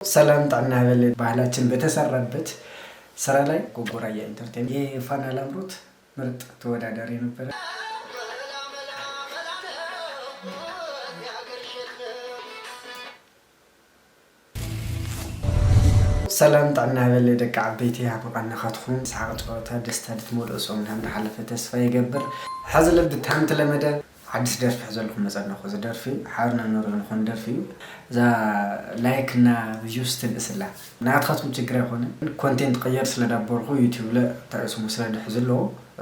ሰላም ጣና ያበለ ባህላችን በተሰራበት ስራ ላይ ጎጎራያ ኢንተርቴይንመንት የፋና ላምሮት ምርጥ ተወዳዳሪ ነበር። ሰላም ጣና ያበለ ደቃ ቤቴ ያቆቃና ካትኩም ሳቅጦታ ደስታ ልትሞልሶም እንደ حلفه ተስፋ ይገብር حزل بتحمت ለመዳን አዲስ ደርፍ ያዘልኩ መጸነኹ ዘደርፊ ሓርና ነሮን ኾን ደርፊ ዛ ላይክ እና ቪውስ ትልስላ ናትኻቱም ችግር አይሆነ ኮንቴንት ቀየር ስለዳበርኩ ዩቲዩብ ላይ ታስሙ ስለድሕ ዘሎ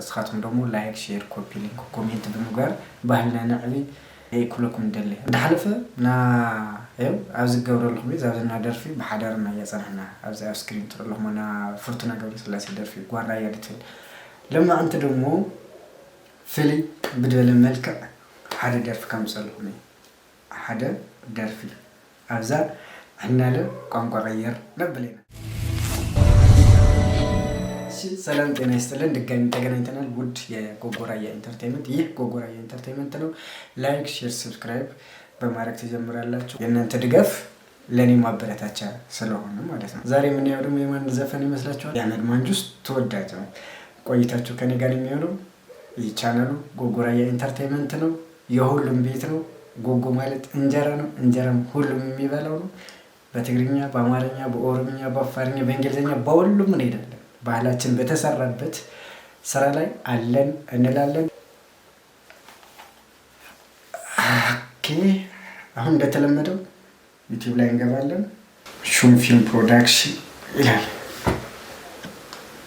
እስኻቱም ደግሞ ላይክ ሼር ኮፒ ሊንክ ኮሜንት ብምግባር ባህልና ነዕቢ ኩለኩም እንደለ እንዳሐለፈ ና ያው አብዝ ገብረልኩም ዛብና ደርፊ በሐዳርና ያጸናና አብዝ ስክሪን ትረለሁና ፍርቱና ገብረ ስላሴ ደርፊ ጓራ ያድትል ለማ አንተ ደግሞ ፍሊ بدل الملك حدا درف كم صلوني حدا درفي أبزار إحنا له قام غير نبلينا سلام تنا يستلن دقايم تجنا إنتنا الود يا غوغورايا إنترتينمنت يه غوغورايا إنترتينمنت لو لايك شير سبسكرايب بمارك تجمر الله شو يعني أنت تقف لاني ما بريتها سلوهنا ما لسنا زاري من يوم يوم نزفني مثلا شو يعني المانجوس تودعته قويتها كاني قالي ميولو ይቻላል ጎጎራያ ኢንተርቴይንመንት ነው የሁሉም ቤት ነው ጎጎ ማለት እንጀራ ነው እንጀራም ሁሉም የሚበላው ነው በትግርኛ በአማርኛ በኦሮምኛ በአፋርኛ በእንግሊዘኛ በሁሉም እንሄዳለን ባህላችን በተሰራበት ስራ ላይ አለን እንላለን ኦኬ አሁን እንደተለመደው ዩቲዩብ ላይ እንገባለን ሹም ፊልም ፕሮዳክሽን ይላል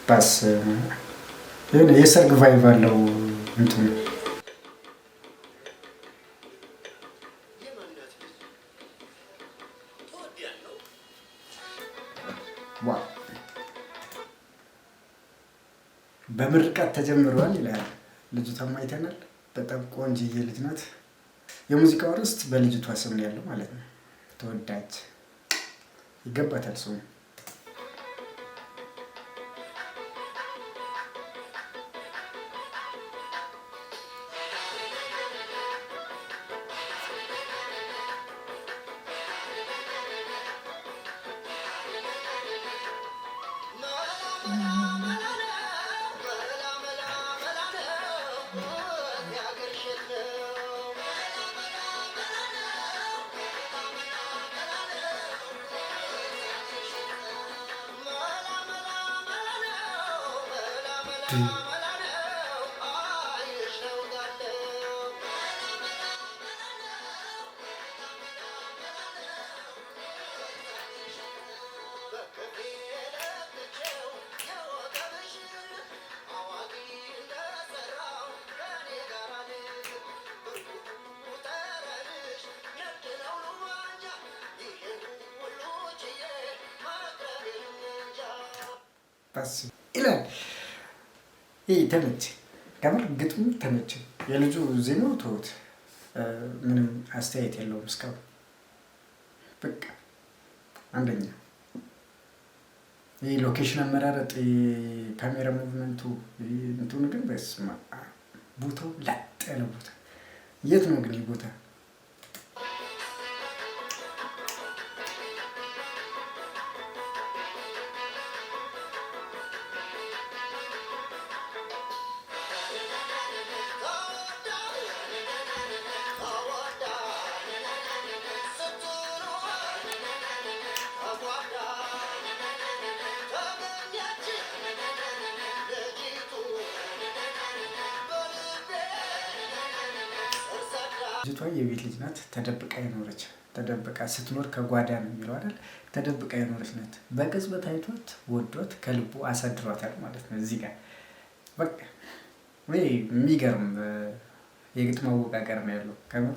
ባስ የሰርግ ቫይብ አለው እንትን ዋው በምርቃት ተጀምሯል ይላል ልጅቷም አይተናል በጣም ቆንጆዬ ልጅ ናት የሙዚቃው ርዕስ በልጅቷ ስም ነው ያለው ማለት ነው ተወዳጅ ይገባታል ሰው بس إلى إيه تمت كمان قطم تمت يلجو زينو توت من أستيت يلو مسكو بك عندنا إيه لوكيشن مرارة إيه كاميرا موفمنتو إيه انتو نقول بس ما بوتو لا أنا بوتا يتنو قلي بوتا ልጅቷ የቤት ልጅ ናት ተደብቃ የኖረች ተደብቃ ስትኖር ከጓዳ ነው የሚለው አይደል ተደብቃ የኖረች ናት በቅጽበት አይቷት ወዶት ከልቡ አሳድሯታል ማለት ነው እዚህ ጋር በቃ ወይ የሚገርም የግጥም አወቃቀር ነው ያለው ከመ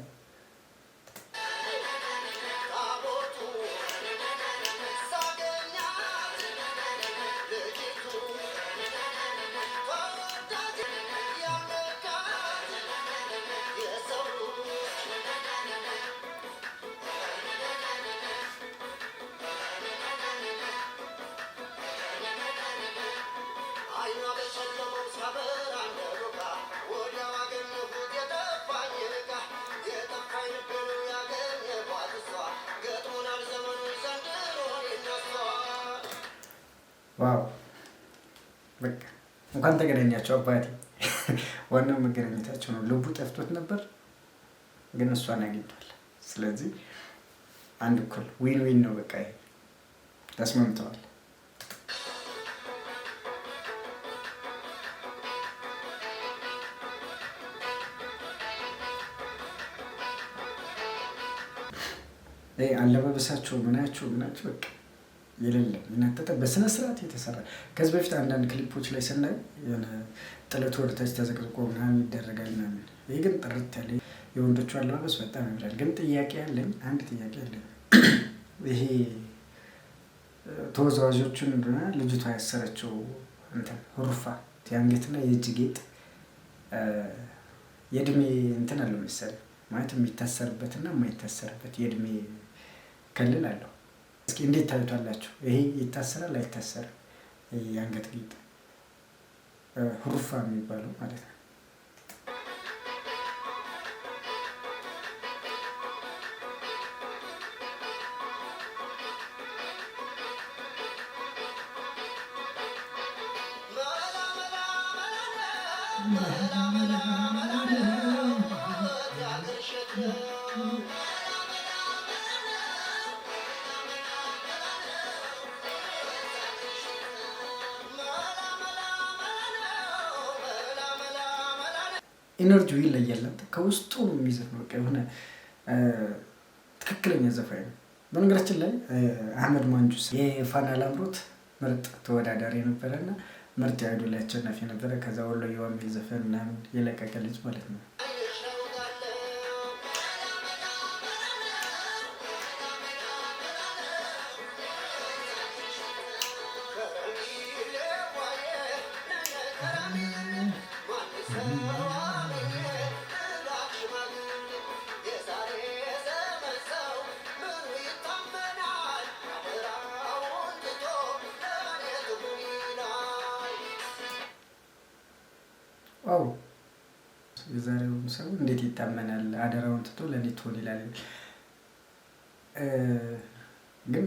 ዋው በቃ እንኳን ተገናኛቸው አባቴ። ዋናው መገናኘታቸው ነው። ልቡ ጠፍቶት ነበር ግን እሷን አግኝቷል። ስለዚህ አንድ እኩል ዊን ዊን ነው። በቃ ተስማምተዋል። አለባበሳቸው ምናቸው በቃ የሌለ የናጠጠ በስነ ስርዓት የተሰራ። ከዚህ በፊት አንዳንድ ክሊፖች ላይ ስናይ የሆነ ጥለት ወደታች ተዘቅዝቆ ምናምን ይደረጋል ምናምን። ይህ ግን ጥርት ያለ የወንዶቹ አለባበስ በጣም ያምራል። ግን ጥያቄ ያለኝ አንድ ጥያቄ ያለኝ ይሄ ተወዛዋዦቹን እንደሆነ ልጅቷ ያሰረችው እንትን ሁሩፋ የአንገትና የእጅ ጌጥ የእድሜ እንትን አለው መሰለኝ ማለት የሚታሰርበትና የማይታሰርበት የእድሜ ክልል አለው። እስኪ እንዴት ታዩታላችሁ? ይሄ ይታሰራል አይታሰርም? የአንገት ጌጥ ሁሩፋ የሚባለው ማለት ነው። ኢነርጂው ይለያል። ከውስጡ ነው የሚዘፍነው። በቃ የሆነ ትክክለኛ ዘፋኝ ነው። በነገራችን ላይ አህመድ ማንጁስ የፋና ላምሮት ምርጥ ተወዳዳሪ ነበረና ምርጥ የአይዶል አሸናፊ ነበረ። ከዛ ወሎዬዋ የሚል ዘፈን ምናምን የለቀቀ ልጅ ማለት ነው። ዋው የዛሬው ሰው እንዴት ይታመናል? አደራውን ትቶ ለኔ ትሆን ይላል። ግን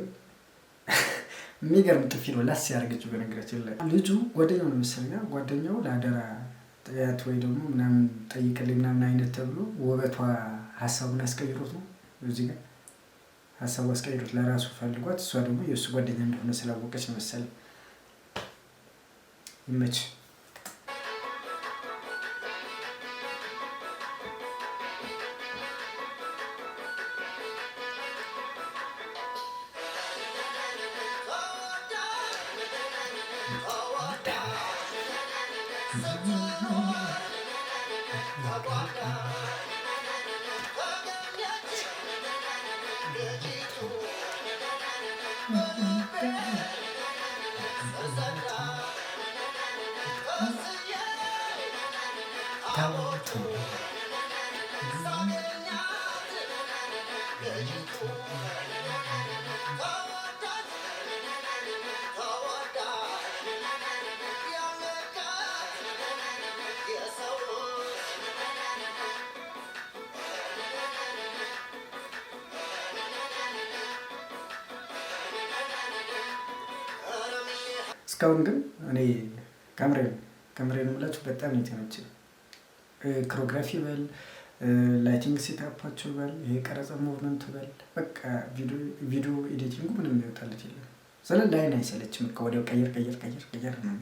የሚገርም ጥፊ ነው ላስ ያደርገችው። በነገራችን ላይ ልጁ ጓደኛው ነው መሰለኝ። ጓደኛው ለአደራ ጥያት ወይ ደግሞ ምናምን ጠይቅልኝ ምናምን አይነት ተብሎ ውበቷ ሀሳቡን አስቀይሮት ነው እዚህ ጋር ሀሳቡ አስቀይሮት ለራሱ ፈልጓት፣ እሷ ደግሞ የእሱ ጓደኛ እንደሆነ ስላወቀች መሰለኝ። ይመች እስካሁን ግን እኔ ከምሬን የምላችሁ በጣም የተመቸኝ ኮሪዮግራፊ በል ላይቲንግ ሴታፓቸው በል ይሄ ቀረጻ ሙቭመንቱ በል በቃ ቪዲዮ ኤዲቲንጉ ምንም የሚወጣለት የለም። ስለ ላይን አይሰለችም። ወዲያው ቀየር ነው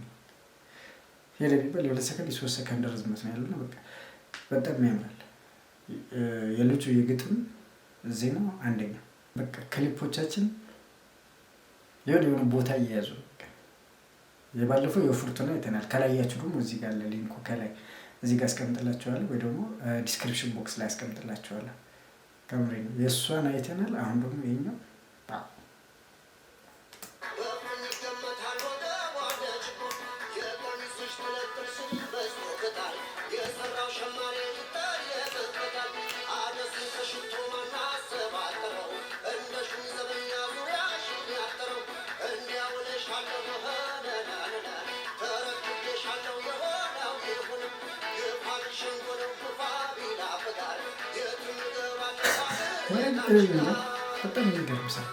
ሄደ ቢባል የ2 ሰከንድ የ3 ሰከንድ ርዝመት ነው ያለና በቃ በጣም ያምራል። የልጁ የግጥም ዜማ አንደኛ በቃ ክሊፖቻችን የሆነ ቦታ እየያዙ የባለፈው የፍርቱና አይተናል። ከላያችሁ ደግሞ እዚህ ጋር ሊንኩ ከላይ እዚህ ጋር አስቀምጥላችኋለሁ ወይ ደግሞ ዲስክሪፕሽን ቦክስ ላይ አስቀምጥላችኋለሁ። ከምሬ ነው የእሷን አይተናል። አሁን ደግሞ ይሄኛው በጣም የሚገርም ሰው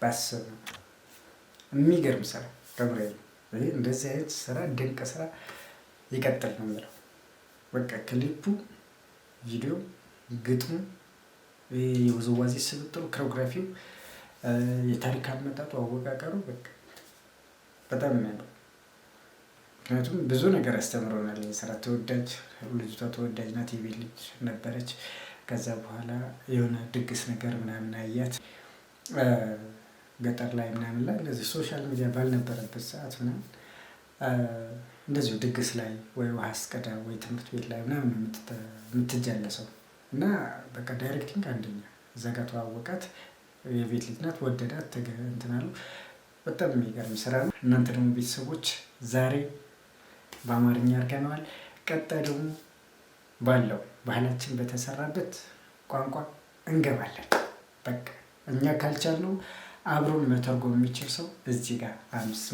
ባስብ የሚገርም ስራ ገብርኤል፣ እንደዚህ አይነት ስራ ድንቅ ስራ ይቀጥል ነው የምለው። በቃ ክሊፑ፣ ቪዲዮ፣ ግጥሙ፣ የውዝዋዜ ስብጥሩ፣ ኮሪዮግራፊው፣ የታሪክ አመጣጡ፣ አወቃቀሩ በቃ በጣም የሚያምር። ምክንያቱም ብዙ ነገር ያስተምረናል። ስራ ተወዳጅ፣ ልጅቷ ተወዳጅ ናት፣ የቤት ልጅ ነበረች። ከዛ በኋላ የሆነ ድግስ ነገር ምናምን አያት ገጠር ላይ ምናምን ላይ እንደዚህ ሶሻል ሚዲያ ባልነበረበት ሰዓት ምናምን እንደዚሁ ድግስ ላይ ወይ ውሃ አስቀዳ ወይ ትምህርት ቤት ላይ ምናምን የምትጀለሰው እና በቃ ዳይሬክቲንግ አንደኛ እዛ ጋ ተዋወቃት። የቤት ልጅ ናት፣ ወደዳት፣ እንትን አሉ። በጣም የሚገርም ስራ ነው። እናንተ ደግሞ ቤተሰቦች ዛሬ በአማርኛ አድርገነዋል። ቀጣይ ደግሞ ባለው ባህላችን በተሰራበት ቋንቋ እንገባለን። በቃ እኛ ካልቻልነው አብሮን መተርጎም የሚችል ሰው እዚህ ጋር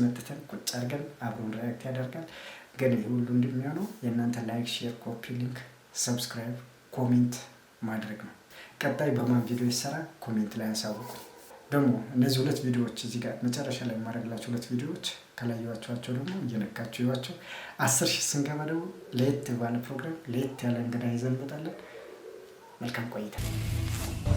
መጥተን ቁጭ አድርገን አብሮን ሪያክት ያደርጋል። ግን ይህ ሁሉ እንደሚሆነው የእናንተ ላይክ፣ ሼር፣ ኮፒ ሊንክ፣ ሰብስክራይብ፣ ኮሜንት ማድረግ ነው። ቀጣይ በማን ቪዲዮ ይሰራ ኮሜንት ላይ ያሳውቁ። ደግሞ እነዚህ 2 ቪዲዮዎች እዚህ ጋር መጨረሻ ላይ የማደርግላቸው 2 ቪዲዮዎች ከላዩዋቸው ደግሞ እየነካችሁ ይዋቸው። 10,000 ስንገባ ደግሞ ለየት ባለ ፕሮግራም ለየት ያለ እንግዳ ይዘን እንመጣለን። መልካም ቆይታ።